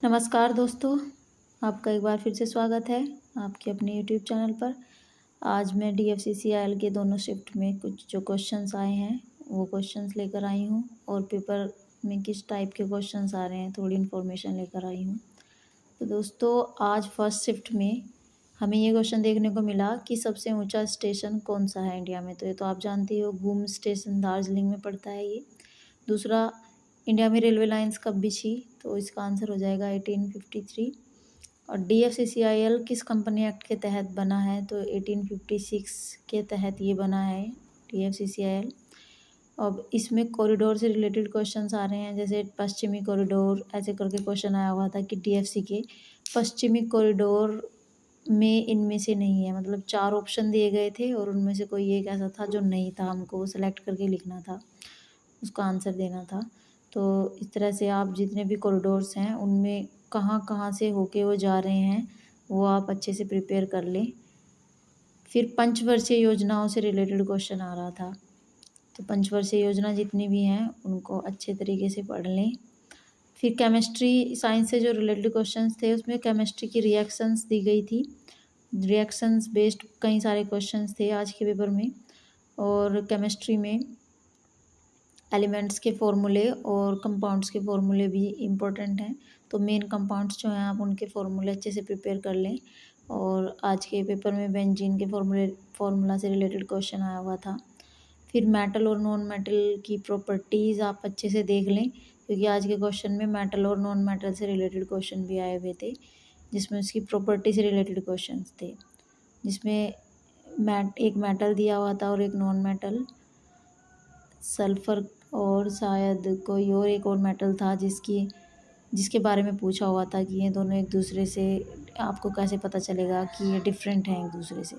नमस्कार दोस्तों, आपका एक बार फिर से स्वागत है आपके अपने यूट्यूब चैनल पर। आज मैं DFCCIL के दोनों शिफ्ट में कुछ जो क्वेश्चंस आए हैं वो क्वेश्चंस लेकर आई हूँ और पेपर में किस टाइप के क्वेश्चंस आ रहे हैं थोड़ी इन्फॉर्मेशन लेकर आई हूँ। तो दोस्तों आज फर्स्ट शिफ्ट में हमें ये क्वेश्चन देखने को मिला कि सबसे ऊंचा स्टेशन कौन सा है इंडिया में। तो ये तो आप जानते हो, घूम स्टेशन दार्जिलिंग में पड़ता है ये। दूसरा, इंडिया में रेलवे लाइंस कब बिछी, तो इसका आंसर हो जाएगा 1853। और DFCCIL किस कंपनी एक्ट के तहत बना है, तो 1856 के तहत ये बना है DFCCIL। अब इसमें कॉरिडोर से रिलेटेड क्वेश्चंस आ रहे हैं, जैसे पश्चिमी कॉरिडोर ऐसे करके क्वेश्चन आया हुआ था कि DFC के पश्चिमी कॉरिडोर में इनमें से नहीं है। मतलब 4 ऑप्शन दिए गए थे और उनमें से कोई एक ऐसा था जो नहीं था, हमको वो सेलेक्ट करके लिखना था, उसका आंसर देना था। तो इस तरह से आप जितने भी कॉरिडोर्स हैं उनमें कहाँ कहाँ से होके वो जा रहे हैं वो आप अच्छे से प्रिपेयर कर लें। फिर पंचवर्षीय योजनाओं से रिलेटेड क्वेश्चन आ रहा था, तो पंचवर्षीय योजना जितनी भी हैं उनको अच्छे तरीके से पढ़ लें। फिर केमिस्ट्री साइंस से जो रिलेटेड क्वेश्चंस थे उसमें केमिस्ट्री की रिएक्शंस दी गई थी। रिएक्शंस बेस्ड कई सारे क्वेश्चंस थे आज के पेपर में। और केमिस्ट्री में एलिमेंट्स के फॉर्मूले और कंपाउंड्स के फॉर्मूले भी इम्पोर्टेंट हैं, तो मेन कंपाउंड्स जो हैं आप उनके फॉर्मूले अच्छे से प्रिपेयर कर लें। और आज के पेपर में बेंजीन के फॉर्मूला से रिलेटेड क्वेश्चन आया हुआ था। फिर मेटल और नॉन मेटल की प्रॉपर्टीज़ आप अच्छे से देख लें, क्योंकि आज के क्वेश्चन में मेटल और नॉन मेटल से रिलेटेड क्वेश्चन भी आए हुए थे, जिसमें उसकी प्रॉपर्टी से रिलेटेड क्वेश्चन थे, जिसमें एक मेटल दिया हुआ था और एक नॉन मेटल, सल्फ़र, और शायद कोई और एक और मेटल था जिसके बारे में पूछा हुआ था कि ये दोनों एक दूसरे से, आपको कैसे पता चलेगा कि ये डिफरेंट हैं एक दूसरे से।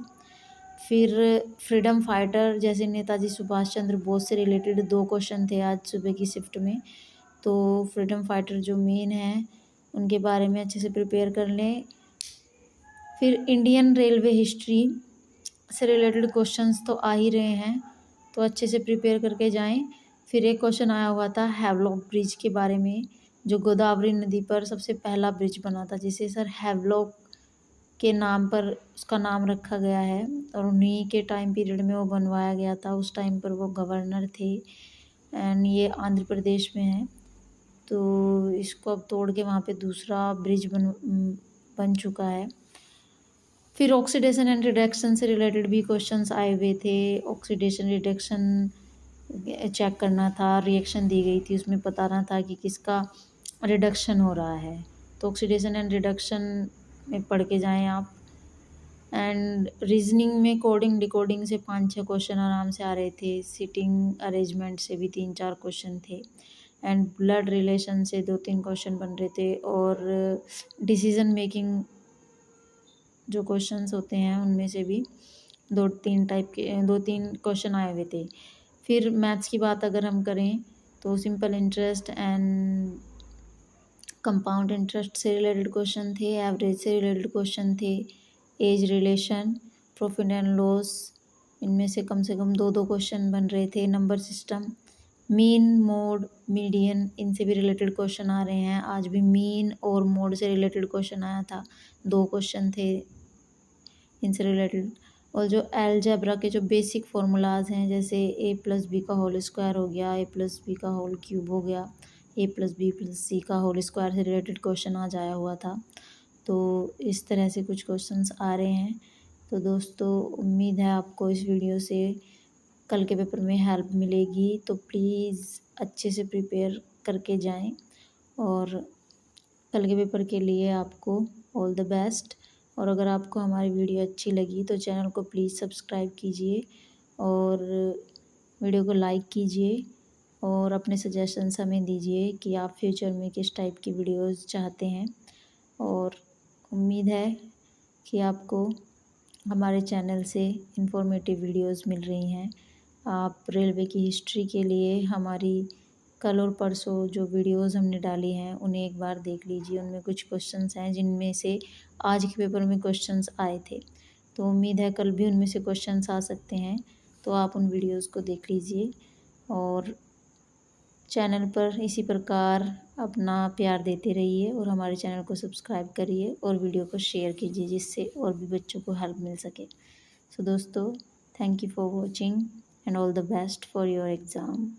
फिर फ्रीडम फाइटर जैसे नेताजी सुभाष चंद्र बोस से रिलेटेड 2 क्वेश्चन थे आज सुबह की शिफ्ट में, तो फ्रीडम फाइटर जो मेन हैं उनके बारे में अच्छे से प्रिपेयर कर लें। फिर इंडियन रेलवे हिस्ट्री से रिलेटेड क्वेश्चंस तो आ ही रहे हैं, तो अच्छे से प्रिपेयर करके जाएं। फिर एक क्वेश्चन आया हुआ था हैवलॉक ब्रिज के बारे में, जो गोदावरी नदी पर सबसे पहला ब्रिज बना था, जिसे सर हैवलॉक के नाम पर उसका नाम रखा गया है। और उन्हीं के टाइम पीरियड में वो बनवाया गया था, उस टाइम पर वो गवर्नर थे एंड ये आंध्र प्रदेश में है। तो इसको अब तोड़ के वहाँ पे दूसरा ब्रिज बन चुका है। फिर ऑक्सीडेशन एंड रिडक्शन से रिलेटेड भी क्वेश्चंस आए हुए थे। ऑक्सीडेशन रिडक्शन चेक करना था, रिएक्शन दी गई थी उसमें बताना था कि किसका रिडक्शन हो रहा है। तो ऑक्सीडेशन एंड रिडक्शन में पढ़ के जाएं आप। एंड रीजनिंग में कोडिंग डिकोडिंग से 5-6 क्वेश्चन आराम से आ रहे थे। सिटिंग अरेंजमेंट से भी 3-4 क्वेश्चन थे। एंड ब्लड रिलेशन से 2-3 क्वेश्चन बन रहे थे। और डिसीजन मेकिंग जो क्वेश्चंस होते हैं उनमें से भी 2-3 क्वेश्चन आए हुए थे। फिर मैथ्स की बात अगर हम करें तो simple interest and compound interest से रिलेटेड क्वेश्चन थे। एवरेज से रिलेटेड क्वेश्चन थे। Age relation, profit and loss, इनमें से कम 2-2 क्वेश्चन बन रहे थे। Number system, mean, mode, median, इनसे भी रिलेटेड क्वेश्चन आ रहे हैं। आज भी मीन और मोड से रिलेटेड क्वेश्चन आया था, 2 क्वेश्चन थे इनसे रिलेटेड। और जो अलजेब्रा के जो बेसिक फार्मूलाज हैं, जैसे a+b का होल स्क्वायर हो गया, a+b का होल क्यूब हो गया, a+b+c का होल स्क्वायर से रिलेटेड क्वेश्चन आज आया हुआ था। तो इस तरह से कुछ क्वेश्चंस आ रहे हैं। तो दोस्तों उम्मीद है आपको इस वीडियो से कल के पेपर में हेल्प मिलेगी, तो प्लीज़ अच्छे से प्रिपेयर करके जाएं। और कल के पेपर के लिए आपको ऑल द बेस्ट। और अगर आपको हमारी वीडियो अच्छी लगी तो चैनल को प्लीज़ सब्सक्राइब कीजिए और वीडियो को लाइक कीजिए और अपने सजेशंस हमें दीजिए कि आप फ्यूचर में किस टाइप की वीडियोस चाहते हैं। और उम्मीद है कि आपको हमारे चैनल से इंफॉर्मेटिव वीडियोस मिल रही हैं। आप रेलवे की हिस्ट्री के लिए हमारी कल और परसों जो वीडियोस हमने डाली हैं उन्हें एक बार देख लीजिए। उनमें कुछ क्वेश्चंस हैं जिनमें से आज के पेपर में क्वेश्चंस आए थे, तो उम्मीद है कल भी उनमें से क्वेश्चंस आ सकते हैं, तो आप उन वीडियोस को देख लीजिए। और चैनल पर इसी प्रकार अपना प्यार देते रहिए और हमारे चैनल को सब्सक्राइब करिए और वीडियो को शेयर कीजिए, जिससे और भी बच्चों को हेल्प मिल सके। सो दोस्तों, thank you for watching and all the best for your exam.